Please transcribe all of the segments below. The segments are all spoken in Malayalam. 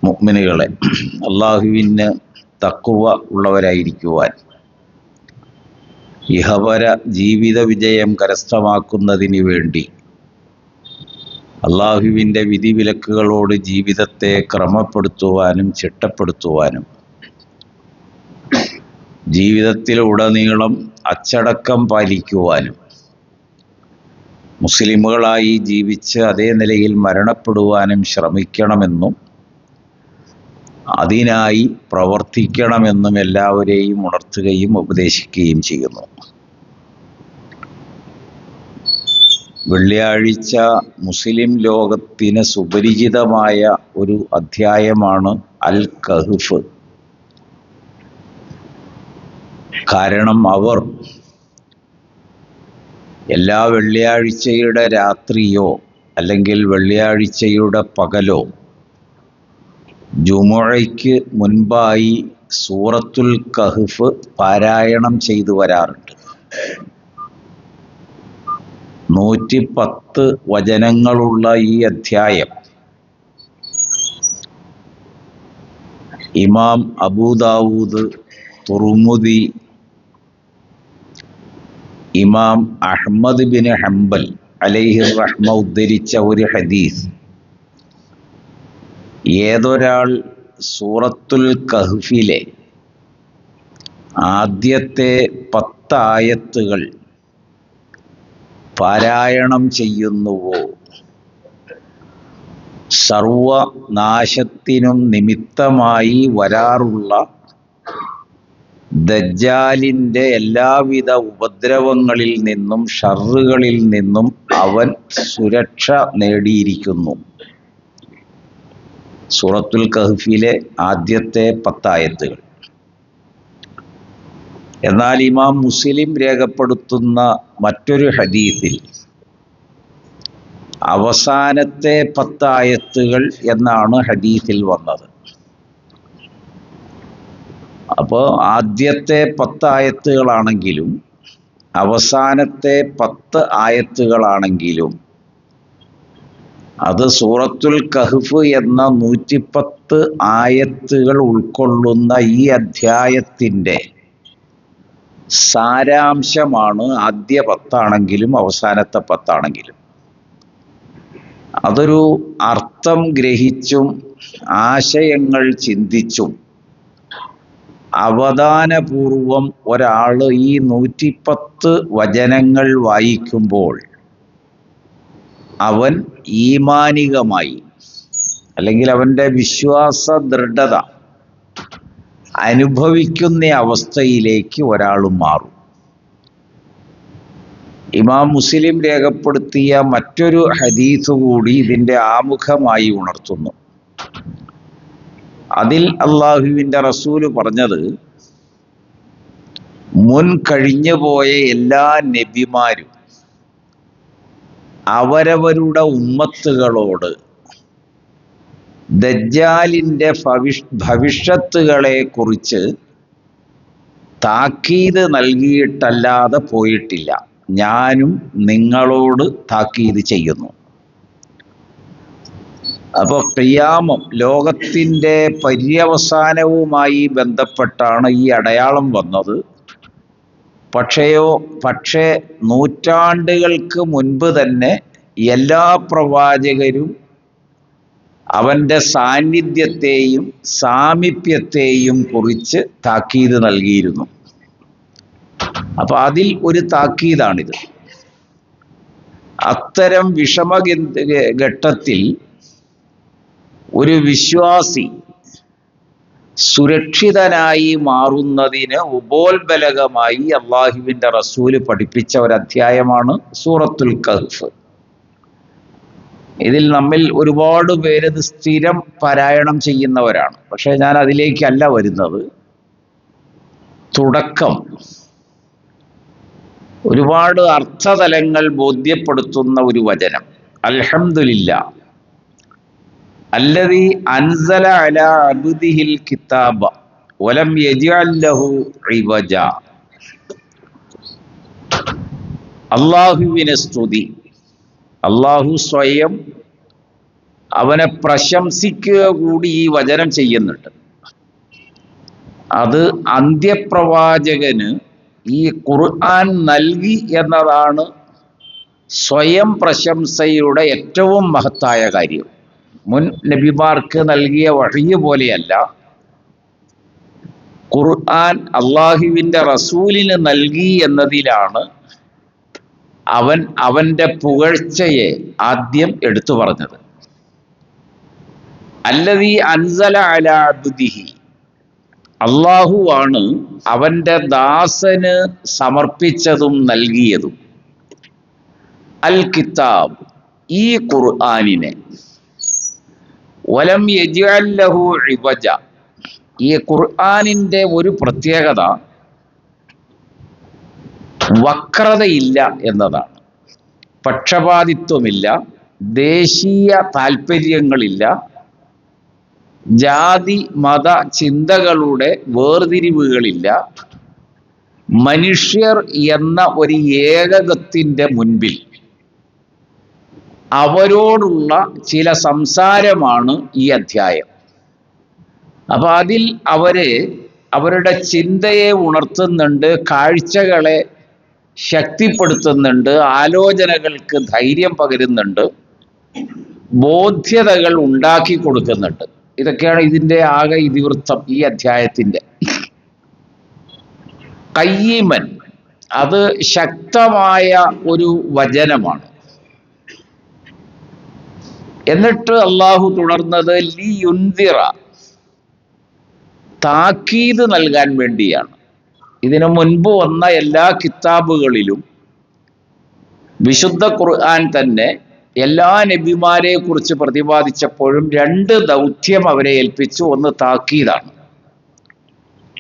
മുഅ്മിനുകളെ, അള്ളാഹുവിന് തഖ്വ ഉള്ളവരായിരിക്കുവാൻ, ഇഹപര ജീവിത വിജയം കരസ്ഥമാക്കുന്നതിന് വേണ്ടി അള്ളാഹുവിൻ്റെ വിധിവിലക്കുകളോട് ജീവിതത്തെ ക്രമപ്പെടുത്തുവാനും ചിട്ടപ്പെടുത്തുവാനും, ജീവിതത്തിലുടനീളം അച്ചടക്കം പാലിക്കുവാനും, മുസ്ലിമുകളായി ജീവിച്ച് അതേ നിലയിൽ മരണപ്പെടുവാനും ശ്രമിക്കണമെന്നും അതിനായി പ്രവർത്തിക്കണമെന്നും എല്ലാവരെയും ഉണർത്തുകയും ഉപദേശിക്കുകയും ചെയ്യുന്നു. വെള്ളിയാഴ്ച മുസ്ലിം ലോകത്തിന് സുപരിചിതമായ ഒരു അധ്യായമാണ് അൽ കഹ്ഫ്. കാരണം അവർ എല്ലാ വെള്ളിയാഴ്ചയുടെ രാത്രിയോ അല്ലെങ്കിൽ വെള്ളിയാഴ്ചയുടെ പകലോ ജുമുഅയ്ക്ക് മുൻപായി സൂറത്തുൽ കഹ്ഫ് പാരായണം ചെയ്തു വരാറുണ്ട്. 110 വചനങ്ങളുള്ള ഈ അധ്യായം ഇമാം അബൂദാവൂദ്, തുർമുദി, ഇമാം അഹ്മദ് ബിൻ ഹംബൽ അലൈഹി റഹ്മ ഉദ്ധരിച്ച ഒരു ഹദീസ്, ഏതൊരാൾ സൂറത്തുൽ കഹ്ഫിലെ ആദ്യത്തെ 10 ആയത്തുകൾ പാരായണം ചെയ്യുന്നുവോ സർവനാശത്തിനും നിമിത്തമായി വരാറുള്ള ദജ്ജാലിൻ്റെ എല്ലാവിധ ഉപദ്രവങ്ങളിൽ നിന്നും ഷർറുകളിൽ നിന്നും അവൻ സുരക്ഷ നേടിയിരിക്കുന്നു. സൂറത്തുൽ കഹ്ഫിലെ ആദ്യത്തെ 10 ആയത്തുകൾ. എന്നാൽ ഇമാം മുസ്ലിം രേഖപ്പെടുത്തുന്ന മറ്റൊരു ഹദീസിൽ അവസാനത്തെ 10 ആയത്തുകൾ എന്നാണ് ഹദീസിൽ വന്നത്. അപ്പോൾ ആദ്യത്തെ 10 ആയത്തുകളാണെങ്കിലും അവസാനത്തെ 10 ആയത്തുകളാണെങ്കിലും അത് സൂറത്തുൽ കഹ്ഫ് എന്ന 110 ആയത്തുകൾ ഉൾക്കൊള്ളുന്ന ഈ അധ്യായത്തിൻ്റെ സാരാംശമാണ് ആദ്യ 10 ആണെങ്കിലും അവസാനത്തെ 10 ആണെങ്കിലും. അതൊരു അർത്ഥം ഗ്രഹിച്ചും ആശയങ്ങൾ ചിന്തിച്ചും അവധാനപൂർവം ഒരാൾ ഈ 110 വചനങ്ങൾ വായിക്കുമ്പോൾ അവൻ ഈമാനികമായി അല്ലെങ്കിൽ അവൻ്റെ വിശ്വാസ ദൃഢത അനുഭവിക്കുന്ന അവസ്ഥയിലേക്ക് ഒരാൾ മാറും. ഇമാം മുസ്ലിം രേഖപ്പെടുത്തിയ മറ്റൊരു ഹദീസ് കൂടി ഇതിൻ്റെ ആമുഖമായി ഉണർത്തുന്നു. അതിൽ അള്ളാഹുവിൻ്റെ റസൂല് പറഞ്ഞത്, മുൻ കഴിഞ്ഞുപോയ എല്ലാ നബിമാരും അവരവരുടെ ഉമ്മത്തുകളോട് ദജ്ജാലിൻ്റെ ഭവിഷ്യത്തുകളെ കുറിച്ച് താക്കീത് നൽകിയിട്ടല്ലാതെ പോയിട്ടില്ല. ഞാനും നിങ്ങളോട് താക്കീത് ചെയ്യുന്നു. അപ്പോൾ ഖിയാമം, ലോകത്തിൻ്റെ പര്യവസാനവുമായി ബന്ധപ്പെട്ടാണ് ഈ അടയാളം വന്നത്. പക്ഷേ നൂറ്റാണ്ടുകൾക്ക് മുൻപ് തന്നെ എല്ലാ പ്രവാചകരും അവൻ്റെ സാന്നിധ്യത്തെയും സാമീപ്യത്തെയും കുറിച്ച് താക്കീത് നൽകിയിരുന്നു. അപ്പൊ അതിൽ ഒരു താക്കീതാണിത്. അത്തരം വിഷമഘട്ടത്തിൽ ഒരു വിശ്വാസി സുരക്ഷിതനായി മാറുന്നതിന് ഉപോത്ബലകമായി അള്ളാഹുവിൻ്റെ റസൂല് പഠിപ്പിച്ച ഒരു അധ്യായമാണ് സൂറത്തുൽ കഹ്ഫ്. ഇതിൽ നമ്മിൽ ഒരുപാട് പേരത് സ്ഥിരം പാരായണം ചെയ്യുന്നവരാണ്. പക്ഷെ ഞാൻ അതിലേക്കല്ല വരുന്നത്. തുടക്കം ഒരുപാട് അർത്ഥതലങ്ങൾ ബോധ്യപ്പെടുത്തുന്ന ഒരു വചനം. അൽഹംദുലില്ലാ അല്ലദീ അൻസല അലാ അബ്ദിഹിൽ കിതാബ വലം യജ്അൽ ലഹു ഇവജ. അല്ലാഹുവിനെ സ്തുതി. അല്ലാഹു സ്വയം അവനെ പ്രശംസിക്കുക കൂടി ഈ വചനം ചെയ്യുന്നുണ്ട്. അത് അന്ത്യപ്രവാചകന് ഈ ഖുർആൻ നൽകി എന്നതാണ് സ്വയം പ്രശംസയുടെ ഏറ്റവും മഹത്തായ കാര്യം. മുൻ നബിമാർക്ക് നൽകിയ വഹ്യ് പോലെയല്ല, ഖുർആൻ അള്ളാഹുവിൻ്റെ റസൂലിന് നൽകി എന്നതിലാണ് അവൻ്റെ പുകഴ്ചയെ ആദ്യം എടുത്തു പറഞ്ഞത്. അല്ലദീ അൻസല അലാ അബ്ദിഹി, അള്ളാഹുവാണ് അവൻ്റെ ദാസന് സമർപ്പിച്ചതും നൽകിയതും. അൽ കിതാബ്, ഈ ഖുർആനിനെ. വലം യജ്അൽ ലഹു ഇവജ, ഈ ഖുർആനിൻ്റെ ഒരു പ്രത്യേകത വക്രതയില്ല എന്നതാണ്. പക്ഷപാതിത്വമില്ല, ദേശീയ താല്പര്യങ്ങളില്ല, ജാതി മത ചിന്തകളുടെ വേർതിരിവുകളില്ല. മനുഷ്യർ എന്ന ഒരു ഏകകത്തിൻ്റെ മുൻപിൽ അവരോടുള്ള ചില സംസാരമാണ് ഈ അധ്യായം. അപ്പൊ അതിൽ അവരുടെ ചിന്തയെ ഉണർത്തുന്നുണ്ട്, കാഴ്ചകളെ ശക്തിപ്പെടുത്തുന്നുണ്ട്, ആലോചനകൾക്ക് ധൈര്യം പകരുന്നുണ്ട്, ബോധ്യതകൾ ഉണ്ടാക്കി കൊടുക്കുന്നുണ്ട്. ഇതൊക്കെയാണ് ഇതിൻ്റെ ആകെ ഇതിവൃത്തം ഈ അധ്യായത്തിൻ്റെ. ഖയ്യിമൻ, അത് ശക്തമായ ഒരു വചനമാണ്. എന്നിട്ട് അള്ളാഹു തുടർന്നത് ലിയുൻദിറ, താക്കീത് നൽകാൻ വേണ്ടിയാണ്. ഇതിനു മുൻപ് വന്ന എല്ലാ കിതാബുകളിലും വിശുദ്ധ ഖുർആൻ തന്നെ എല്ലാ നബിമാരെ കുറിച്ച് പ്രതിപാദിച്ചപ്പോഴും രണ്ട് ദൗത്യം അവരെ ഏൽപ്പിച്ചു. ഒന്ന് താക്കീതാണ്.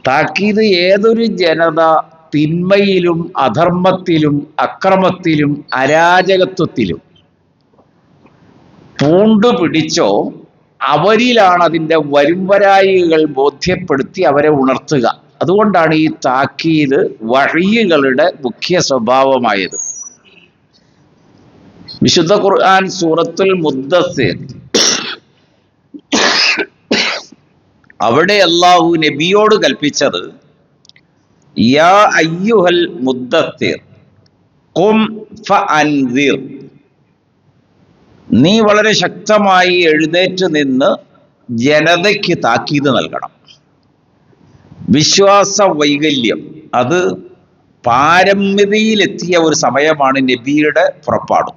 താക്കീത് ഏതൊരു ജനത തിന്മയിലും അധർമ്മത്തിലും അക്രമത്തിലും അരാജകത്വത്തിലും പൂണ്ടുപിടിച്ചോ അവരിലാണ് അതിൻ്റെ വരുംവരായികൾ ബോധ്യപ്പെടുത്തി അവരെ ഉണർത്തുക. അതുകൊണ്ടാണ് ഈ താക്കീത് വഹ്യികളുടെ മുഖ്യ സ്വഭാവമായത്. വിശുദ്ധ ഖുർആൻ സൂറത്തുൽ മുദ്ദസ്സിർ, അവിടെ അല്ലാഹു നബിയോട് കൽപ്പിച്ചത് യാ അയ്യുഹൽ മുദ്ദസ്സിർ ഖും ഫഅൻസിർ, നീ വളരെ ശക്തമായി എഴുന്നേറ്റ് നിന്ന് ജനതയ്ക്ക് താക്കീത് നൽകണം. വിശ്വാസ വൈകല്യം അത് പാരമ്യതയിലെത്തിയ ഒരു സമയമാണ് നബിയുടെ പുറപ്പാട്.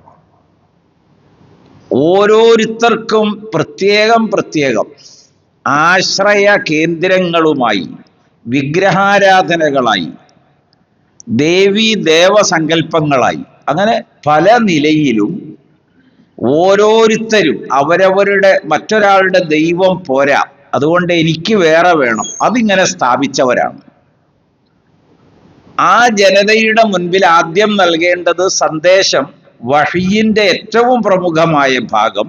ഓരോരുത്തർക്കും പ്രത്യേകം ആശ്രയ കേന്ദ്രങ്ങളുമായി, വിഗ്രഹാരാധനകളായി, ദേവീ ദേവസങ്കല്പങ്ങളായി, അങ്ങനെ പല നിലയിലും ഓരോരുത്തരും അവരവരുടെ മറ്റൊരാളുടെ ദൈവം പോരാ, അതുകൊണ്ട് എനിക്ക് വേറെ വേണം, അതിങ്ങനെ സ്ഥാപിച്ചവരാണ്. ആ ജനതയുടെ മുൻപിൽ ആദ്യം നൽകേണ്ടത് സന്ദേശം, വഹ്യിന്റെ ഏറ്റവും പ്രമുഖമായ ഭാഗം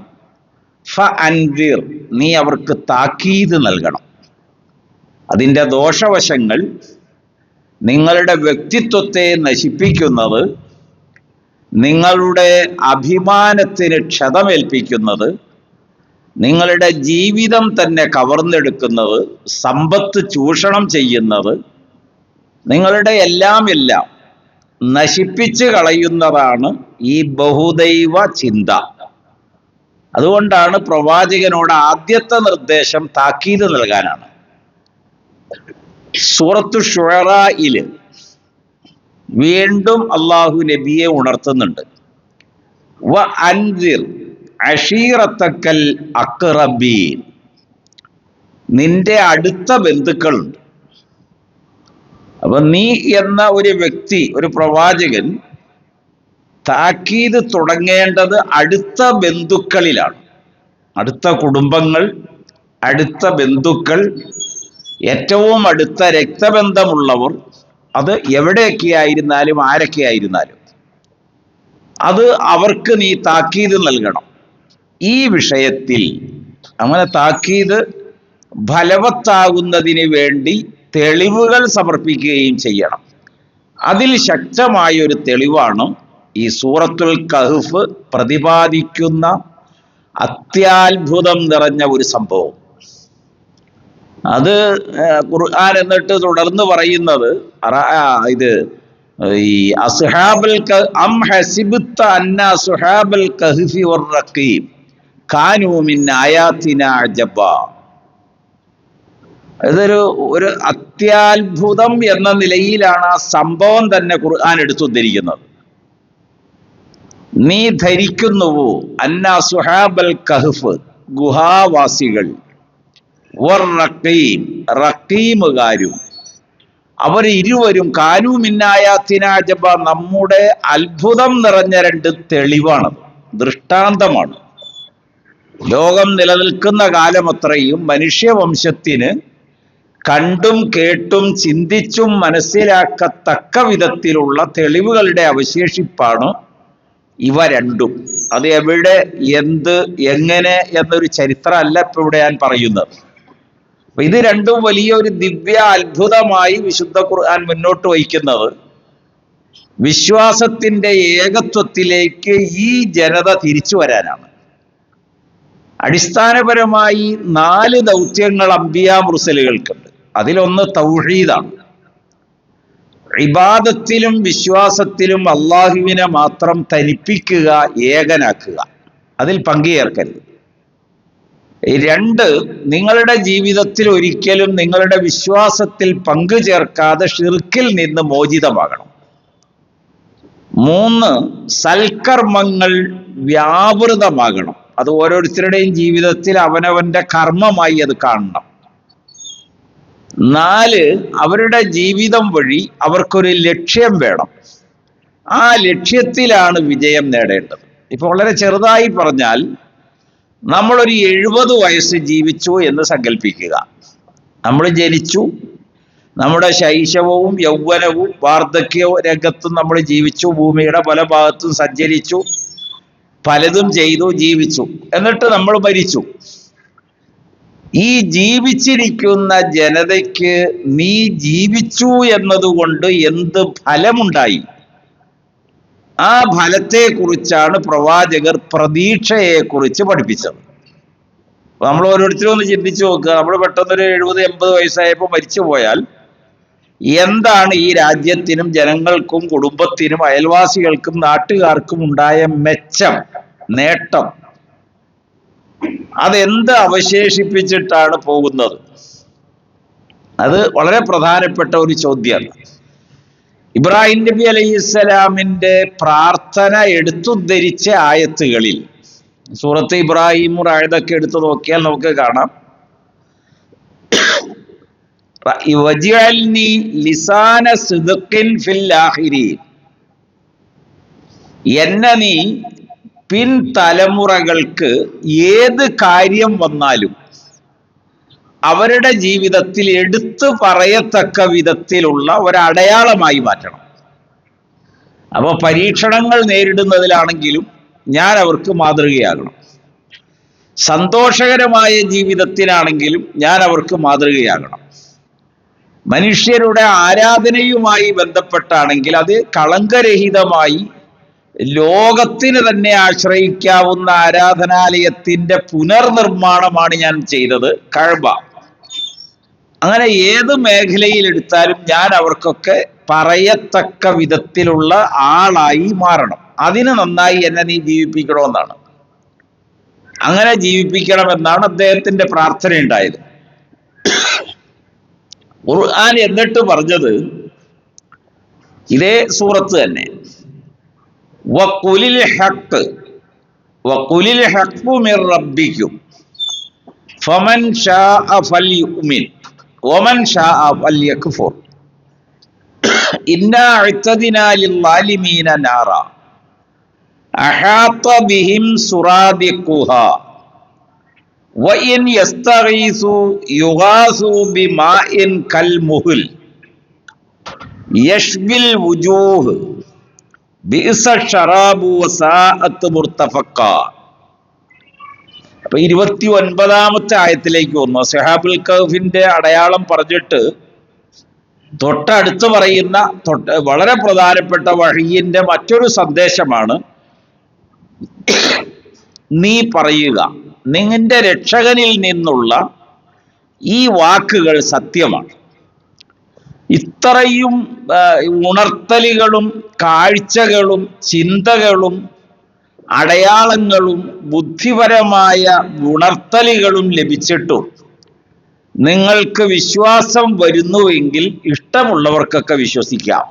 ഫഅൻദിർ, നീ അവർക്ക് താക്കീത് നൽകണം. അതിൻ്റെ ദോഷവശങ്ങൾ നിങ്ങളുടെ വ്യക്തിത്വത്തെ നശിപ്പിക്കുന്നത്, നിങ്ങളുടെ അഭിമാനത്തിന് ക്ഷതമേൽപ്പിക്കുന്നത്, നിങ്ങളുടെ ജീവിതം തന്നെ കവർന്നെടുക്കുന്നത്, സമ്പത്ത് ചൂഷണം ചെയ്യുന്നത്, നിങ്ങളുടെ എല്ലാം നശിപ്പിച്ച് കളയുന്നതാണ് ഈ ബഹുദൈവ ചിന്ത. അതുകൊണ്ടാണ് പ്രവാചകനോട് ആദ്യത്തെ നിർദ്ദേശം താക്കീത് നൽകാനാണ്. സൂറത്തു ശുഅറായിൽ വീണ്ടും അള്ളാഹു നബിയെ ഉണർത്തുന്നുണ്ട്. വ അൻസിർ അശീറത്തക്കൽ അഖ്റബീൻ, നിന്റെ അടുത്ത ബന്ധുക്കളുണ്ട്. അപ്പൊ നീ എന്ന ഒരു വ്യക്തി, ഒരു പ്രവാചകൻ താക്കീത് തുടങ്ങേണ്ടത് അടുത്ത ബന്ധുക്കളിലാണ്. അടുത്ത കുടുംബങ്ങൾ, അടുത്ത ബന്ധുക്കൾ, ഏറ്റവും അടുത്ത രക്തബന്ധമുള്ളവർ, അത് എവിടെയൊക്കെ ആയിരുന്നാലും ആരൊക്കെ ആയിരുന്നാലും അത് അവർക്ക് നീ താക്കീത് നൽകണം. ഈ വിഷയത്തിൽ അങ്ങനെ താക്കീത് ഫലവത്താകുന്നതിന് വേണ്ടി തെളിവുകൾ സമർപ്പിക്കുകയും ചെയ്യണം. അതിൽ ശക്തമായൊരു തെളിവാണ് ഈ സൂറത്തുൽ കഹ്ഫ് പ്രതിപാദിക്കുന്ന അത്യാത്ഭുതം നിറഞ്ഞ ഒരു സംഭവം. അത് ഖുർആൻ എന്നിട്ട് തുടർന്ന് പറയുന്നത് ഇത് ഈ അം ഹസിബ്ത അന്ന അസ്ഹാബൽ കഹ്ഫി വറഖീം കാനൂ മിൻ ആയാതിനാ അജബ. ഒരു അത്യാത്ഭുതം എന്ന നിലയിലാണ് ആ സംഭവം തന്നെ ഖുർആൻ എടുത്തുദ്ധരിക്കുന്നത്. നീ ധരിക്കുന്നുവോ അന്ന സുഹാബൽ കഹ്ഫ് ഗുഹാവാസികൾ, റഖീമുകാരും അവർ ഇരുവരും കാനൂ മിന്നായാത്തിനാജബ നമ്മുടെ അത്ഭുതം നിറഞ്ഞ രണ്ട് തെളിവാണ്, ദൃഷ്ടാന്തമാണ്. ലോകം നിലനിൽക്കുന്ന കാലമത്രയും മനുഷ്യവംശത്തിന് കണ്ടും കേട്ടും ചിന്തിച്ചും മനസ്സിലാക്കത്തക്ക വിധത്തിലുള്ള തെളിവുകളുടെ അവശേഷിപ്പാണ് ഇവ രണ്ടും. അത് എവിടെ, എന്ത്, എങ്ങനെ എന്നൊരു ചരിത്രമല്ല ഇപ്പൊ ഇവിടെ ഞാൻ പറയുന്നത്. അപ്പൊ ഇത് രണ്ടും വലിയൊരു ദിവ്യ അത്ഭുതമായി വിശുദ്ധ ഖുർആൻ മുന്നോട്ട് വയ്ക്കുന്നത് വിശ്വാസത്തിന്റെ ഏകത്വത്തിലേക്ക് ഈ ജനത തിരിച്ചു വരാനാണ്. അടിസ്ഥാനപരമായി 4 ദൗത്യങ്ങൾ അംബിയാ മുർസലുകൾക്കുണ്ട്. അതിലൊന്ന് തൗഹീദാണ്. ഇബാദത്തിലും വിശ്വാസത്തിലും അള്ളാഹുവിനെ മാത്രം തനിപ്പിക്കുക, ഏകനാക്കുക, അതിൽ പങ്കുചേർക്കരുത്. 2, നിങ്ങളുടെ ജീവിതത്തിൽ ഒരിക്കലും നിങ്ങളുടെ വിശ്വാസത്തിൽ പങ്കു ചേർക്കാതെ ഷിർക്കിൽ നിന്ന് മോചിതമാകണം. 3, സൽക്കർമ്മങ്ങൾ വ്യാപൃതമാകണം. അത് ഓരോരുത്തരുടെയും ജീവിതത്തിൽ അവനവന്റെ കർമ്മമായി അത് കാണണം. 4, അവരുടെ ജീവിതം വഴി അവർക്കൊരു ലക്ഷ്യം വേണം. ആ ലക്ഷ്യത്തിലാണ് വിജയം നേടേണ്ടത്. ഇപ്പൊ വളരെ ചെറുതായി പറഞ്ഞാൽ, നമ്മളൊരു 70 വയസ്സ് ജീവിച്ചു എന്ന് സങ്കല്പിക്കുക. നമ്മൾ ജനിച്ചു, നമ്മുടെ ശൈശവവും യൗവനവും വാർദ്ധക്യ രംഗത്തും നമ്മൾ ജീവിച്ചു, ഭൂമിയുടെ പല ഭാഗത്തും സഞ്ചരിച്ചു, പലതും ചെയ്തു, ജീവിച്ചു. എന്നിട്ട് നമ്മൾ മരിച്ചു. ഈ ജീവിച്ചിരിക്കുന്ന ജനതയ്ക്ക് നീ ജീവിച്ചു എന്നതുകൊണ്ട് എന്ത് ഫലമുണ്ടായി? ആ ഫലത്തെക്കുറിച്ചാണ് പ്രവാചകർ പ്രതീക്ഷയെക്കുറിച്ച് പഠിപ്പിച്ചത്. നമ്മൾ ഓരോരുത്തരും ഒന്ന് ചിന്തിച്ചു നോക്കുക. നമ്മൾ പെട്ടെന്നൊരു 70-80 വയസ്സായപ്പോൾ മരിച്ചു പോയാൽ എന്താണ് ഈ രാജ്യത്തിനും ജനങ്ങൾക്കും കുടുംബത്തിനും അയൽവാസികൾക്കും നാട്ടുകാർക്കും ഉണ്ടായ മെച്ചം, നേട്ടം? അതെന്ത് അവശേഷിപ്പിച്ചിട്ടാണ് പോകുന്നത്? അത് വളരെ പ്രധാനപ്പെട്ട ഒരു ചോദ്യമാണ്. ഇബ്രാഹിം നബി അലൈഹിസ്സലാമിന്റെ പ്രാർത്ഥന എടുത്തുദ്ധരിച്ച ആയത്തുകളിൽ, സൂറത്ത് ഇബ്രാഹിം ആയതൊക്കെ എടുത്തു നോക്കിയാൽ നമുക്ക് കാണാം, വജ്അൽനി ലിസാന സിദ്ഖിൻ ഫിൽ ആഖിരീൻ, എന്നെ നീ പിൻതലമുറകൾക്ക് ഏത് കാര്യം വന്നാലും അവരുടെ ജീവിതത്തിൽ എടുത്തു പറയത്തക്ക വിധത്തിലുള്ള ഒരടയാളമായി മാറ്റണം. അപ്പൊ പരീക്ഷണങ്ങൾ നേരിടുന്നതിലാണെങ്കിലും ഞാൻ അവർക്ക് മാതൃകയാകണം. സന്തോഷകരമായ ജീവിതത്തിനാണെങ്കിലും ഞാൻ അവർക്ക് മാതൃകയാകണം. മനുഷ്യരുടെ ആരാധനയുമായി ബന്ധപ്പെട്ടാണെങ്കിൽ അത് കളങ്കരഹിതമായി ലോകത്തിന് തന്നെ ആശ്രയിക്കാവുന്ന ആരാധനാലയത്തിന്റെ പുനർനിർമ്മാണമാണ് ഞാൻ ചെയ്തത്, കഅബ. അങ്ങനെ ഏത് മേഖലയിൽ എടുത്താലും ഞാൻ അവർക്കൊക്കെ പറയത്തക്ക വിധത്തിലുള്ള ആളായി മാറണം. അതിന് നന്നായി എന്നെ നീ ജീവിപ്പിക്കണമെന്നാണ്. അങ്ങനെ ജീവിപ്പിക്കണമെന്നാണ് അദ്ദേഹത്തിന്റെ പ്രാർത്ഥന ഉണ്ടായത്. ഖുർആൻ എന്നിട്ട് പറഞ്ഞത് ഇതേ സൂറത്ത് തന്നെ, വഖുലിൽ ഹഖ് മിർ റബ്ബിക്കും ഫമൻ ശാഅ ഫൽയുമിൻ വമൻ ശാഅ ഫൽയക്ഫുർ ഇന്നാ അഅ്തദിനാ ലിൽളാലിമീന നാറ അഹാത ബിഹിം സുറാദിഖുഹാ വഇൻ യസ്തഗീസു യുഗാസു ബിമാഇൻ കൽമുഹൽ യശ്ബിൽ വുജൂഹ് ബിഇസ ശറാബു വസാഅത് മുർതഫഖ. അപ്പൊ 29-ാമത്തെ ആയത്തിലേക്ക് വന്നു. അസ്ഹാബുൽ കഹ്ഫിന്റെ അടയാളം പറഞ്ഞിട്ട് തൊട്ടടുത്ത് പറയുന്ന വളരെ പ്രധാനപ്പെട്ട വഹയിന്റെ മറ്റൊരു സന്ദേശമാണ് നീ പറയുക, നിന്റെ രക്ഷകനിൽ നിന്നുള്ള ഈ വാക്കുകൾ സത്യമാണ്. ഇത്രയും ഉണർത്തലുകളും കാഴ്ചകളും ചിന്തകളും അടയാളങ്ങളും ബുദ്ധിപരമായ ഉണർത്തലുകളും ലഭിച്ചിട്ടും നിങ്ങൾക്ക് വിശ്വാസം വരുന്നുവെങ്കിൽ ഇഷ്ടമുള്ളവർക്കൊക്കെ വിശ്വസിക്കാം,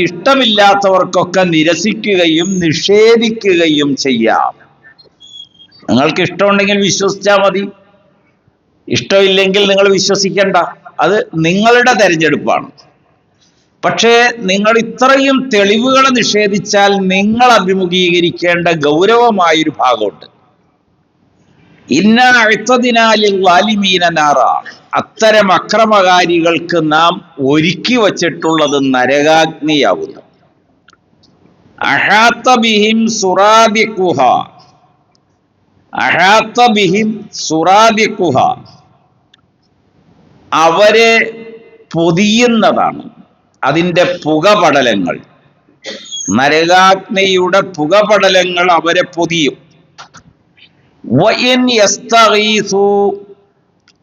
ഇഷ്ടമില്ലാത്തവർക്കൊക്കെ നിരസിക്കുകയും നിഷേധിക്കുകയും ചെയ്യാം. നിങ്ങൾക്ക് ഇഷ്ടമുണ്ടെങ്കിൽ വിശ്വസിച്ചാൽ മതി, ഇഷ്ടമില്ലെങ്കിൽ നിങ്ങൾ വിശ്വസിക്കണ്ട. അത് നിങ്ങളുടെ തെരഞ്ഞെടുപ്പാണ്. പക്ഷേ നിങ്ങൾ ഇത്രയും തെളിവുകളെ നിഷേധിച്ചാൽ നിങ്ങൾ അഭിമുഖീകരിക്കേണ്ട ഗൗരവമായൊരു ഭാഗമുണ്ട്. ഇന്ന അഴ്ത്തതിനാലിൽ വാലിമീന നാറ, അത്തരം അക്രമകാരികൾക്ക് നാം ഒരുക്കി വച്ചിട്ടുള്ളത് നരകാഗ്നിയാവുന്നു. അഹാത്ത ബിഹിം സുറാദിഖുഹ, അഹാത്ത ബിഹിം സുറാദിഖുഹ, അവരെ പൊതിയുന്നതാണ് അതിൻ്റെ പുകപടലങ്ങൾ. നരകാഗ്നിയുടെ പുകപടലങ്ങൾ അവരെ പൊതിയും. വഇൻ യസ്തഗീസു,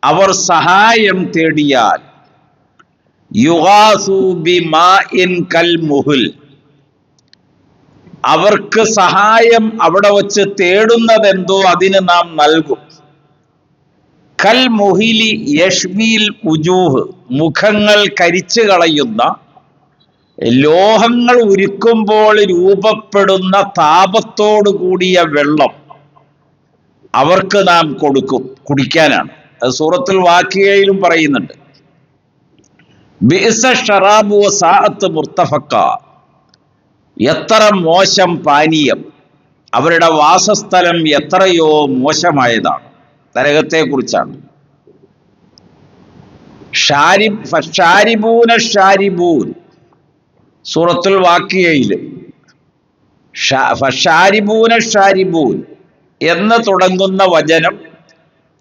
അവർ സഹായം തേടിയാൽ, യുഗാസു ബിമാഇൻ കൽ മുഹുൽ, അവർക്ക് സഹായം അവിടെ വച്ച് തേടുന്നതെന്തോ അതിന് നാം നൽകും. കൽ മുഹിലി യഷ്ബീൽ ഉജൂഹ്, മുഖങ്ങൾ കരിച്ചു കളയുന്ന, ലോഹങ്ങൾ ഉരുക്കുമ്പോൾ രൂപപ്പെടുന്ന താപത്തോടു കൂടിയ വെള്ളം അവർക്ക് നാം കൊടുക്കും, കുടിക്കാനാണ്. അത് സൂറത്തുൽ വാഖിയയിലും പറയുന്നുണ്ട്. ബിഇസ ശറാബു വസാഅത്ത് മുർത്തഫക്ക, എത്ര മോശം പാനീയം, അവരുടെ വാസസ്ഥലം എത്രയോ മോശമായതാണ്. നരകത്തെ കുറിച്ചാണ്. ഷാരിബൂന ഷാരിബൂൻ, സൂറത്തുൽ വാഖിയയില് ഷാരിബൂന ഷാരിബൂൻ എന്ന് തുടങ്ങുന്ന വചനം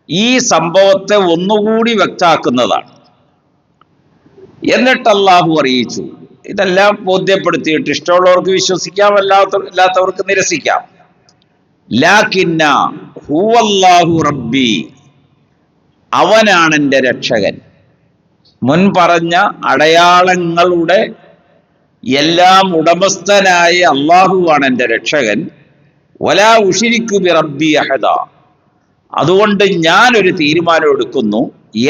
ഈ സംഭവത്തെ ഒന്നുകൂടി വ്യക്തമാക്കുന്നതാണ്. എന്നിട്ട് അല്ലാഹു അറിയിച്ചു, ഇതെല്ലാം ബോധ്യപ്പെടുത്തിയിട്ട് ഇഷ്ടമുള്ളവർക്ക് വിശ്വസിക്കാം, അല്ലാത്തവർക്ക് നിരസിക്കാം. ലാകിന്ന ഹുവല്ലാഹു റബ്ബി, അവനാണ് എൻ്റെ രക്ഷകൻ. മുൻ പറഞ്ഞ അടയാളങ്ങളുടെ എല്ലാം ഉടമസ്ഥനായ അള്ളാഹുവാണ് എൻ്റെ രക്ഷകൻ. വലാ ഉശ്രികു ബി റബ്ബി അഹദ, അതുകൊണ്ട് ഞാനൊരു തീരുമാനം എടുക്കുന്നു,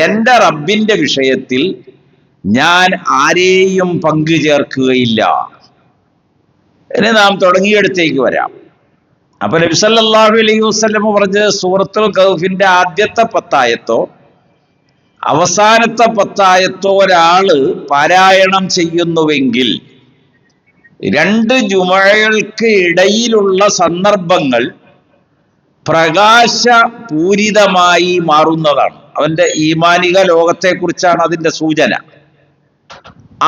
എൻ്റെ റബ്ബിൻ്റെ വിഷയത്തിൽ ഞാൻ ആരെയും പങ്കു ചേർക്കുകയില്ല. ഇനി നാം തുടങ്ങിയെടുത്തേക്ക് വരാം. അപ്പൊ നബി സല്ലല്ലാഹു അലൈഹി വസല്ലം പറഞ്ഞത് സൂറത്തുൽ കഹ്ഫിന്റെ ആദ്യത്തെ 10 ആയത്തോ അവസാനത്തെ 10 ആയത്തോ ഒരാള് പാരായണം ചെയ്യുന്നുവെങ്കിൽ 2 ജുമുഅകൾക്ക് ഇടയിലുള്ള സന്ദർഭങ്ങൾ പ്രകാശപൂരിതമായി മാറുന്നതാണ്. അവന്റെ ഈമാനിക ലോകത്തെക്കുറിച്ചാണ് അതിന്റെ സൂചന.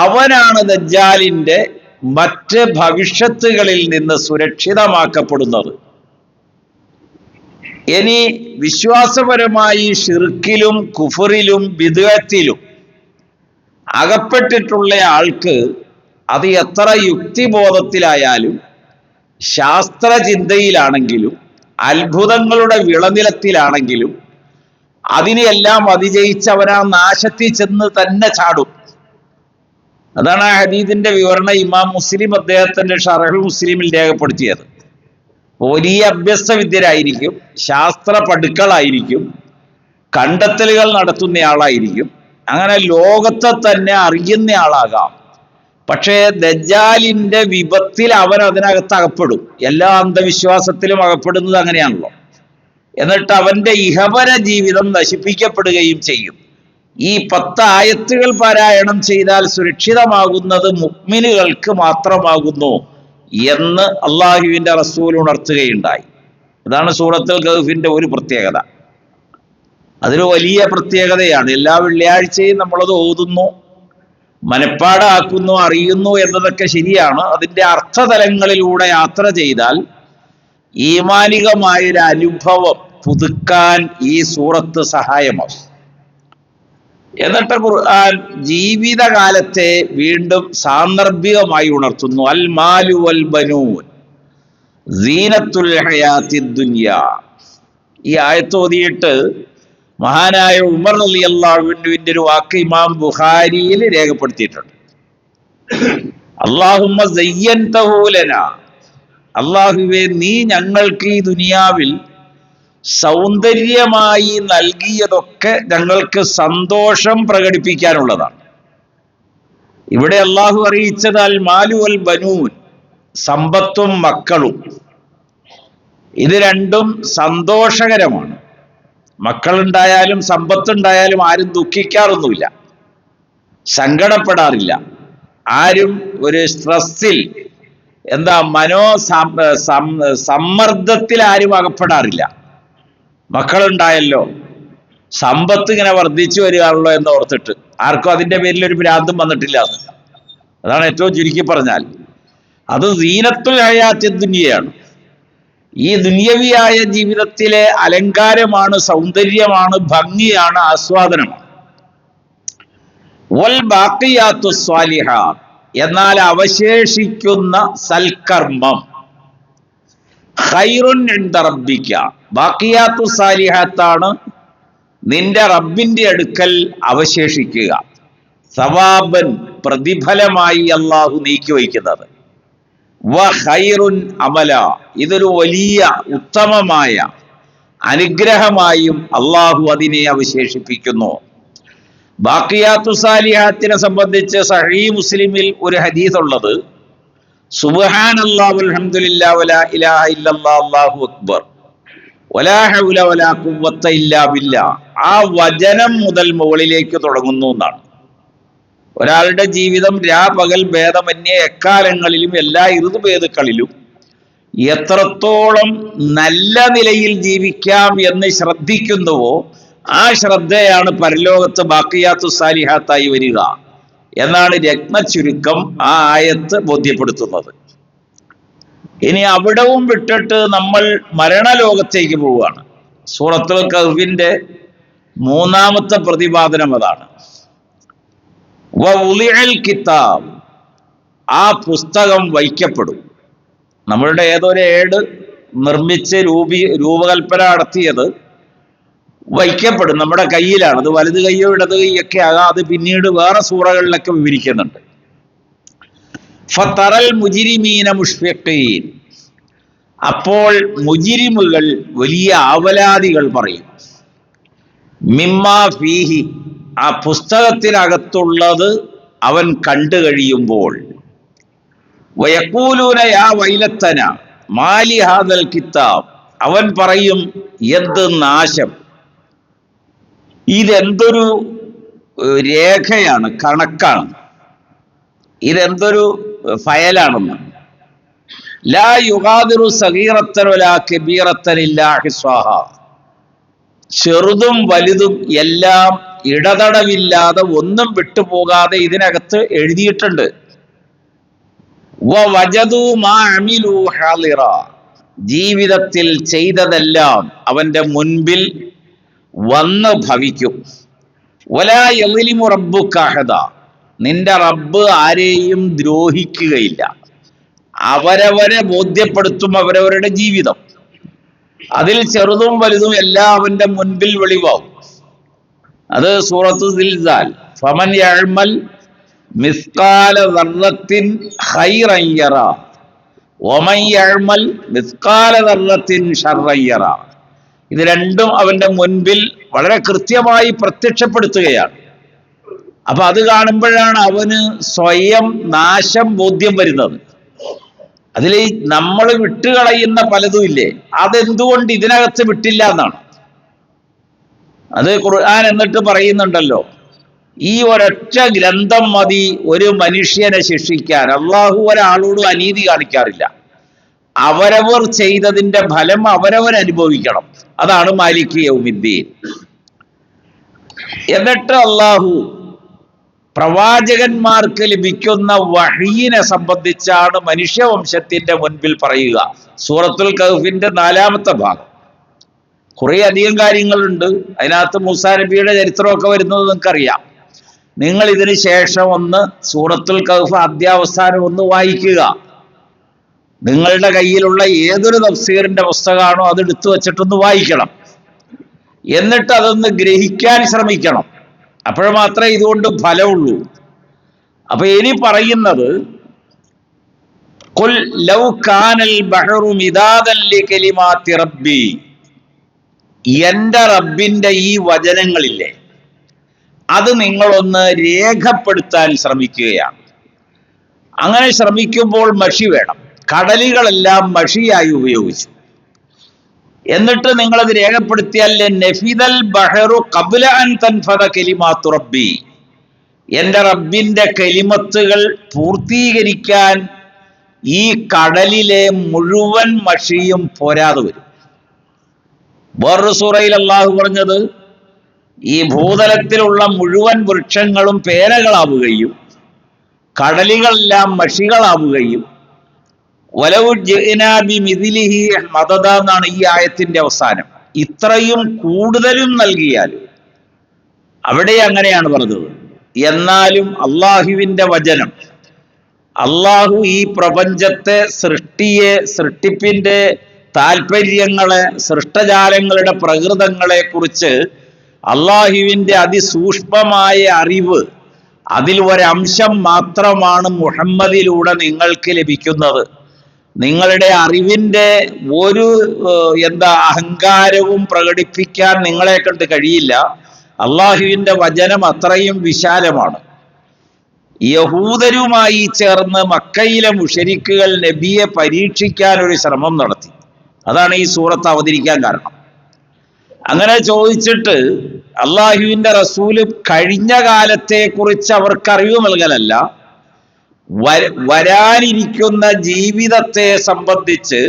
അവനാണ് ദജ്ജാലിന്റെ മറ്റ് ഭവിഷ്യത്തുകളിൽ നിന്ന് സുരക്ഷിതമാക്കപ്പെടുന്നത്. ഇനി വിശ്വാസപരമായി ഷിർക്കിലും കുഫറിലും ബിദ്അത്തിലും അകപ്പെട്ടിട്ടുള്ള ആൾക്ക് അത് എത്ര യുക്തിബോധത്തിലായാലും ശാസ്ത്രചിന്തയിലാണെങ്കിലും അത്ഭുതങ്ങളുടെ വിളനിലത്തിലാണെങ്കിലും അതിനെയെല്ലാം അതിജയിച്ച് അവൻ ആ നാശത്തിൽ ചെന്ന് തന്നെ ചാടും. അതാണ് ആ ഹദീസിന്റെ വിവരണം ഇമാം മുസ്ലിം അദ്ദേഹത്തിന്റെ ഷറഹുൽ മുസ്ലിമിൽ രേഖപ്പെടുത്തിയത്. വലിയ അഭ്യസ്തവിദ്യരായിരിക്കും, ശാസ്ത്ര പടുക്കളായിരിക്കും, കണ്ടെത്തലുകൾ നടത്തുന്നയാളായിരിക്കും, അങ്ങനെ ലോകത്തെ തന്നെ അറിയുന്ന ആളാകാം. പക്ഷേ ദജ്ജാലിന്റെ വിപത്തിൽ അവൻ അതിനകത്ത് അകപ്പെടും. എല്ലാ അന്ധവിശ്വാസത്തിലും അകപ്പെടുന്നത് അങ്ങനെയാണല്ലോ. എന്നിട്ട് അവന്റെ ഇഹപര ജീവിതം നശിപ്പിക്കപ്പെടുകയും ചെയ്യും. ഈ 10 ആയത്തുകൾ പാരായണം ചെയ്താൽ സുരക്ഷിതമാകുന്നത് മുഅ്മിനുകൾക്ക് മാത്രമാകുന്നു എന്ന് അള്ളാഹുവിന്റെ റസൂൽ ഉണർത്തുകയുണ്ടായി. ഇതാണ് സൂറത്തുൽ കഹ്ഫിന്റെ ഒരു പ്രത്യേകത. അതൊരു വലിയ പ്രത്യേകതയാണ്. എല്ലാ വെള്ളിയാഴ്ചയും നമ്മളത് ഓതുന്നു, മനപ്പാടാക്കുന്നു, അറിയുന്നു എന്നതൊക്കെ ശരിയാണ്. അതിൻ്റെ അർത്ഥതലങ്ങളിലൂടെ യാത്ര ചെയ്താൽ ഈമാനികമായൊരു അനുഭവം പുതുക്കാൻ ഈ സൂറത്ത് സഹായമാകും. എന്നിട്ട് ഖുർആൻ ജീവിതകാലത്തെ വീണ്ടും സാന്ദർഭികമായി ഉണർത്തുന്നു. അൽ മാലു വൽ ബനൂൻ, സീനത്തുൽ ഹയാത്തി ദുനിയ. ഈ ആയത്ത് ഓതിയിട്ട് മഹാനായ ഉമർ റളിയല്ലാഹു അൻഹുവിന്റെ ഒരു വാക്ക് ഇമാം ബുഖാരിയിൽ രേഖപ്പെടുത്തിയിട്ടുണ്ട്. അല്ലാഹുമ്മ സയ്യൻതഹു ലനാ, അല്ലാഹുവേ നീ ഞങ്ങൾക്ക് ഈ ദുനിയാവിൽ സൗന്ദര്യമായി നൽകിയതൊക്കെ ഞങ്ങൾക്ക് സന്തോഷം പ്രകടിപ്പിക്കാനുള്ളതാണ്. ഇവിടെ അള്ളാഹു അറിയിച്ചത് അൽ മാലു വൽ ബനൂൻ, സമ്പത്തും മക്കളും. ഇത് രണ്ടും സന്തോഷകരമാണ്. മക്കളുണ്ടായാലും സമ്പത്തുണ്ടായാലും ആരും ദുഃഖിക്കാറൊന്നുമില്ല, സങ്കടപ്പെടാറില്ല. ആരും ഒരു സ്ട്രെസ്സിൽ സമ്മർദ്ദത്തിൽ ആരും അകപ്പെടാറില്ല. മക്കളുണ്ടായല്ലോ, സമ്പത്ത് ഇങ്ങനെ വർദ്ധിച്ചു വരികയാണല്ലോ എന്ന് ഓർത്തിട്ട് ആർക്കും അതിന്റെ പേരിൽ ഒരു ഭ്രാന്തും വന്നിട്ടില്ല. അതാണ് ഏറ്റവും ചുരുക്കി പറഞ്ഞാൽ. അത് സീനത്തുൽ ഹയാത്തി ദുനിയയാണ്. ഈ ദുനിയവിയായ ജീവിതത്തിലെ അലങ്കാരമാണ്, സൗന്ദര്യമാണ്, ഭംഗിയാണ്, ആസ്വാദനമാണ്. വൽ ബാഖിയാത്തു സ്വാലിഹാത്ത്, എന്നാൽ അവശേഷിക്കുന്ന സൽക്കർമ്മം ഖൈറുൻ ഇൻദ റബ്ബിക, ബാഖിയാത്തു സാലിഹാത്താണ് നിന്റെ റബ്ബിന്റെ അടുക്കൽ അവശേഷിക്കുക, സവാബൻ പ്രതിഫലമായി അള്ളാഹു നീക്കി വയ്ക്കുന്നത്. വ ഖൈറുൻ അമല, ഇതൊരു വലിയ ഉത്തമമായ അനുഗ്രഹമായും അള്ളാഹു അതിനെ അവശേഷിപ്പിക്കുന്നു. ബാഖിയാത്തു സാലിഹാത്തിനെ സംബന്ധിച്ച് സഹീഹ് മുസ്ലിമിൽ ഒരു ഹദീസ് ഉള്ളത്, സുബ്ഹാനല്ലാഹി വൽഹംദുലില്ലാഹി വലാ ഇലാഹ ഇല്ലല്ലാഹ് അല്ലാഹു അക്ബർ വലാ ഹൗല വലാ ഖുവ്വത ഇല്ലാ ബില്ലാഹ്. ആ വചനം മുതൽ മുകളിലേക്ക് തുടങ്ങുന്നു എന്നാണ്. ഒരാളുടെ ജീവിതം രാപകൽ ഭേദമന്യേ എക്കാലങ്ങളിലും എല്ലാ ഋതുഭേദങ്ങളിലും എത്രത്തോളം നല്ല നിലയിൽ ജീവിക്കാം എന്ന് ശ്രദ്ധിക്കുന്നുവോ ആ ശ്രദ്ധയാണ് പരലോകത്ത് ബാഖിയാത്തു സാലിഹാത്തായി വരിക എന്നാണ് രത്നചുരുക്കം ആ ആയത്ത് ബോധ്യപ്പെടുത്തുന്നത്. ഇനി അവിടവും വിട്ടിട്ട് നമ്മൾ മരണലോകത്തേക്ക് പോവുകയാണ്. സൂറത്തുൽ കഹ്ഫിന്റെ 3-ാമത്തെ പ്രതിപാദനം അതാണ്. വഉളിഅൽ കിതാബ്, ആ പുസ്തകം വയ്ക്കപ്പെടും. നമ്മളുടെ ഏതൊരു ഏട് നിർമ്മിച്ച് രൂപകൽപ്പന നടത്തിയത് വയ്ക്കപ്പെടും, നമ്മുടെ കയ്യിലാണ്. അത് വലത് കൈയോ ഇടത് കൈയൊക്കെ ആകാം. അത് പിന്നീട് വേറെ സൂറകളിലൊക്കെ വിവരിക്കുന്നുണ്ട്. ഫതറൽ മുജ്രിമീന മുഷ്ഫിഖീൻ, അപ്പോൾ മുജ്രിമുകൾ വലിയ ആവലാദികൾ പറയും. മിമ്മാ ഫീഹി, ആ പുസ്തകത്തിനകത്തുള്ളത് അവൻ കണ്ടു കഴിയുമ്പോൾ. വയഖൂലൂന യാ വൈലത്തന മാലി ഹാദൽ കിതാബ്, അവൻ പറയും എന്ത് നാശം, ഇതെന്തൊരു രേഖയാണ്, കണക്കാണ്, ഇതെന്തൊരു ഫയലാണെന്ന്. ലാ യുഗാദിറു സഗീറത്തൻ വലാ കബീറത്തൻ ഇല്ലാ ഹിസ്വാഹാ, ചെറുതും വലുതും എല്ലാം ഇടതടവില്ലാതെ ഒന്നും വിട്ടുപോകാതെ ഇതിനകത്ത് എഴുതിയിട്ടുണ്ട്. വവജദൂ മാ അമിലൂ ഹാളിറ, ജീവിതത്തിൽ ചെയ്തതെല്ലാം അവന്റെ മുൻപിൽ വന്ന് ഭവിക്കും. വലാ യളിമു റബ്ബുക അഹദ, നിന്റെ റബ്ബ് ആരെയും ദ്രോഹിക്കുകയില്ല. അവരവരെ ബോധ്യപ്പെടുത്തും അവരവരുടെ ജീവിതം. അതിൽ ചെറുതും വലുതും എല്ലാം അവന്റെ മുൻപിൽ വെളിവാവും. അത് സൂറത്തു സിൽസാൽ. ഫമൻ യഅമൽ മിസ്കാല ദർറത്തിൻ ഖൈറൻ യറ വമൻ യഅമൽ മിസ്കാല ദർറത്തിൻ ശർറൻ യറ. ഇത് രണ്ടും അവന്റെ മുൻപിൽ വളരെ കൃത്യമായി പ്രത്യക്ഷപ്പെടുത്തുകയാണ്. അപ്പൊ അത് കാണുമ്പോഴാണ് അവന് സ്വയം നാശം ബോധ്യം വരുന്നത്. അതിൽ നമ്മൾ വിട്ടുകളയുന്ന പലതും ഇല്ലേ, അതെന്തുകൊണ്ട് ഇതിനകത്ത് വിട്ടില്ല എന്നാണ്. അത് ഖുർആൻ എന്നിട്ട് പറയുന്നുണ്ടല്ലോ, ഈ ഒരൊറ്റ ഗ്രന്ഥം മതി ഒരു മനുഷ്യനെ ശിക്ഷിക്കാൻ. അള്ളാഹു ഒരാളോട് അനീതി കാണിക്കാറില്ല. അവരവർ ചെയ്തതിന്റെ ഫലം അവരവർ അനുഭവിക്കണം. അതാണ് മാലിക് യൗമിദ്ദീൻ. എന്നിട്ട് അള്ളാഹു പ്രവാചകന്മാർക്ക് ലഭിക്കുന്ന വഹീനെ സംബന്ധിച്ചാണ് മനുഷ്യവംശത്തിന്റെ മുൻപിൽ പറയുക. സൂറത്തുൽ കഹ്ഫിന്റെ 4-ാമത്തെ ഭാഗം. കുറെ അധികം കാര്യങ്ങളുണ്ട് അതിനകത്ത്. മൂസാ നബിയുടെ ചരിത്രമൊക്കെ വരുന്നത് നിങ്ങൾക്കറിയാം. നിങ്ങൾ ഇതിന് ശേഷം ഒന്ന് സൂറത്തുൽ കഹ്ഫ് അധ്യാവസാനം ഒന്ന് വായിക്കുക. നിങ്ങളുടെ കയ്യിലുള്ള ഏതൊരു തഫ്സീറിന്റെ പുസ്തകമാണോ അത് എടുത്തു വച്ചിട്ടൊന്ന് വായിക്കണം. എന്നിട്ട് അതൊന്ന് ഗ്രഹിക്കാൻ ശ്രമിക്കണം. അപ്പോൾ മാത്രമേ ഇതുകൊണ്ട് ഫലമുള്ളൂ. അപ്പൊ ഇനി പറയുന്നത്, ഖുൽ ലൗ കാനൽ ബഹറു മിദാദൻ ലികലിമാത്തി റബ്ബി, എന്റെ റബ്ബിന്റെ ഈ വചനങ്ങളില്ലേ, അത് നിങ്ങളൊന്ന് രേഖപ്പെടുത്താൻ ശ്രമിക്കുകയാണ്. അങ്ങനെ ശ്രമിക്കുമ്പോൾ മഷി വേണം. കടലുകളെല്ലാം മഷിയായി ഉപയോഗിച്ചു. എന്നിട്ട് നിങ്ങളത് രേഖപ്പെടുത്തിയാൽ നഫിദൽ ബഹറു ഖബ്ല അൻ തൻഫദ കലിമാത്തു റബ്ബി, എന്റെ റബ്ബിന്റെ കലിമത്തുകൾ പൂർത്തീകരിക്കാൻ ഈ കടലിലെ മുഴുവൻ മഷിയും പോരാതെ വരും. വേറൊരു സൂറയിൽ അല്ലാഹു പറഞ്ഞത്, ഈ ഭൂതലത്തിലുള്ള മുഴുവൻ വൃക്ഷങ്ങളും പേരകളാവുകയും കടലുകളെല്ലാം മഷികളാവുകയും വലൗ ജിഅ്നാ ബിമിസ്ലിഹി മദദ എന്നാണ് ഈ ആയത്തിന്റെ അവസാനം. ഇത്രയും കൂടുതലും നൽകിയാൽ, അവിടെ അങ്ങനെയാണ് പറഞ്ഞത്. എന്നാലും അള്ളാഹുവിന്റെ വചനം, അള്ളാഹു ഈ പ്രപഞ്ചത്തെ സൃഷ്ടിപ്പിന്റെ താല്പര്യങ്ങളെ, സൃഷ്ടജാലങ്ങളുടെ പ്രകൃതങ്ങളെ കുറിച്ച് അള്ളാഹുവിന്റെ അതിസൂക്ഷ്മമായ അറിവ്, അതിൽ ഒരംശം മാത്രമാണ് മുഹമ്മദിലൂടെ നിങ്ങൾക്ക് ലഭിക്കുന്നത്. നിങ്ങളുടെ അറിവിന്റെ ഒരു അഹങ്കാരവും പ്രകടിപ്പിക്കാൻ നിങ്ങളെ കൊണ്ട് കഴിയില്ല. അള്ളാഹുവിന്റെ വചനം അത്രയും വിശാലമാണ്. യഹൂദരുമായി ചേർന്ന് മക്കയിലെ മുശരിക്കുകൾ നബിയെ പരീക്ഷിക്കാൻ ഒരു ശ്രമം നടത്തി. അതാണ് ഈ സൂറത്ത് അവതരിക്കാൻ കാരണം. അങ്ങനെ ചോദിച്ചിട്ട് അള്ളാഹുവിന്റെ റസൂല് കഴിഞ്ഞ കാലത്തെ കുറിച്ച് അവർക്ക് അറിവ് നൽകലല്ല, വരാനിരിക്കുന്ന ജീവിതത്തെ സംബന്ധിച്ച്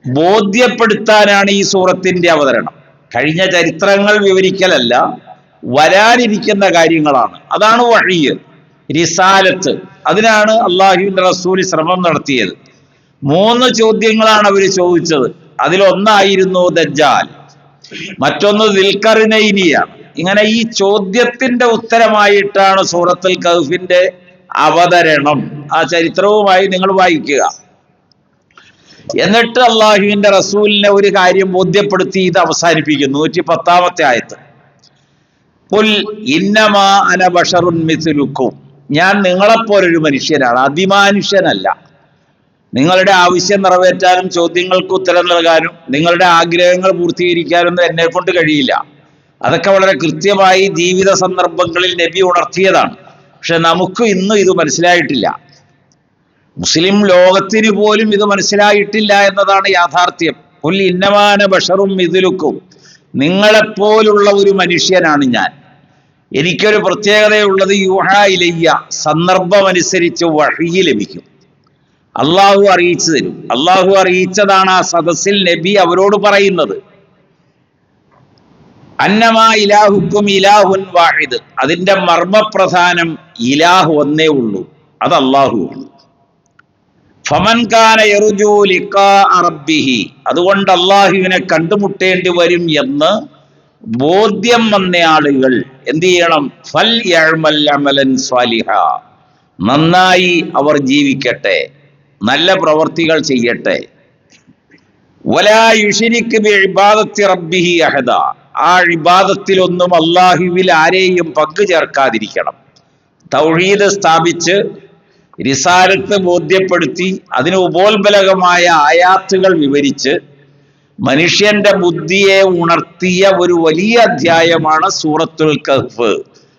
ബോധ്യപ്പെടുത്താനാണ് ഈ സൂറത്തിന്റെ അവതരണം. കഴിഞ്ഞ ചരിത്രങ്ങൾ വിവരിക്കലല്ല, വരാനിരിക്കുന്ന കാര്യങ്ങളാണ്. അതാണ് വഹ്യ്, റിസാലത്ത്. അതിനാണ് അള്ളാഹുവിന്റെ റസൂൽ ശ്രമം നടത്തിയത്. 3 ചോദ്യങ്ങളാണ് അവർ ചോദിച്ചത്. അതിലൊന്നായിരുന്നു ദജ്ജാൽ, മറ്റൊന്ന് ദിൽഖർനൈനിയാണ്. ഇങ്ങനെ ഈ ചോദ്യത്തിന്റെ ഉത്തരമായിട്ടാണ് സൂറത്തുൽ കഹ്ഫിന്റെ അവതരണം. ആ ചരിത്രവുമായി നിങ്ങൾ വായിക്കുക. എന്നിട്ട് അള്ളാഹുവിന്റെ റസൂലിനെ ഒരു കാര്യം ബോധ്യപ്പെടുത്തി ഇത് അവസാനിപ്പിക്കുന്നു. 110-ാമത്തെ ആയത്ത്, ഖുൽ ഇന്നമാ അന ബശറുൻ മിസ്ലുക്കും, ഞാൻ നിങ്ങളെപ്പോലൊരു മനുഷ്യനാണ്, അതിമാനുഷ്യനല്ല. നിങ്ങളുടെ ആവശ്യം നിറവേറ്റാനും ചോദ്യങ്ങൾക്ക് ഉത്തരം നൽകാനും നിങ്ങളുടെ ആഗ്രഹങ്ങൾ പൂർത്തീകരിക്കാനൊന്നും എന്നെ കൊണ്ട് കഴിയില്ല. അതൊക്കെ വളരെ കൃത്യമായി ജീവിത സന്ദർഭങ്ങളിൽ നബി ഉണർത്തിയതാണ്. പക്ഷെ നമുക്ക് ഇന്നും ഇത് മനസ്സിലായിട്ടില്ല. മുസ്ലിം ലോകത്തിന് പോലും ഇത് മനസ്സിലായിട്ടില്ല എന്നതാണ് യാഥാർത്ഥ്യം. ഖുൽ ഇന്നമാ അന ബശറുൻ മിസ്ലുക്കും, നിങ്ങളെപ്പോലുള്ള ഒരു മനുഷ്യനാണ് ഞാൻ. എനിക്കൊരു പ്രത്യേകതയുള്ളത്, യൂഹാ ഇലയ്യ, സന്ദർഭമനുസരിച്ച് വഹ്യ് ലഭിക്കും. അള്ളാഹു അറിയിച്ചു തരും. അള്ളാഹു അറിയിച്ചതാണ് ആ സദസ്സിൽ നബി അവരോട് പറയുന്നത്. അന്നമാ ഇലാഹുക്കും ഇലാഹുൻ വാഹിദ്, അതിന്റെ മർമ്മപ്രധാനം ഇലാഹു ഒന്നേ ഉള്ളൂ, അത് അള്ളാഹു. ഫമൻ കാന യർജു ലിഖാ റബ്ബിഹി, അതുകൊണ്ട് അള്ളാഹുവിനെ കണ്ടുമുട്ടേണ്ടി വരും എന്ന് ബോധ്യം വന്ന ആളുകൾ എന്ത് ചെയ്യണം? ഫൽ യഅമൽ അമലൻ സ്വാലിഹ, നന്നായി അവർ ജീവിക്കട്ടെ, നല്ല പ്രവർത്തികൾ ചെയ്യട്ടെ. വലാ യുശ്രിക് ബിഇബാദത്തി റബ്ബിഹി അഹദ, ആ ഇബാദത്തിലൊന്നും അള്ളാഹുവിൽ ആരെയും പങ്കു ചേർക്കാതിരിക്കണം. തൗഹീദ് സ്ഥാപിച്ച് റിസാലത്ത് ബോധ്യപ്പെടുത്തി അതിന് ഉപോത്ബലകമായ ആയാത്തുകൾ വിവരിച്ച് മനുഷ്യന്റെ ബുദ്ധിയെ ഉണർത്തിയ ഒരു വലിയ അധ്യായമാണ് സൂറത്തുൽ കഹ്ഫ്.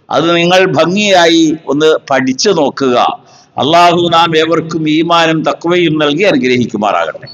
അത് നിങ്ങൾ ഭംഗിയായി ഒന്ന് പഠിച്ചു നോക്കുക. അള്ളാഹു നാം ഏവർക്കും ഈമാനും തഖ്വയും നൽകി അനുഗ്രഹിക്കുമാറാകട്ടെ.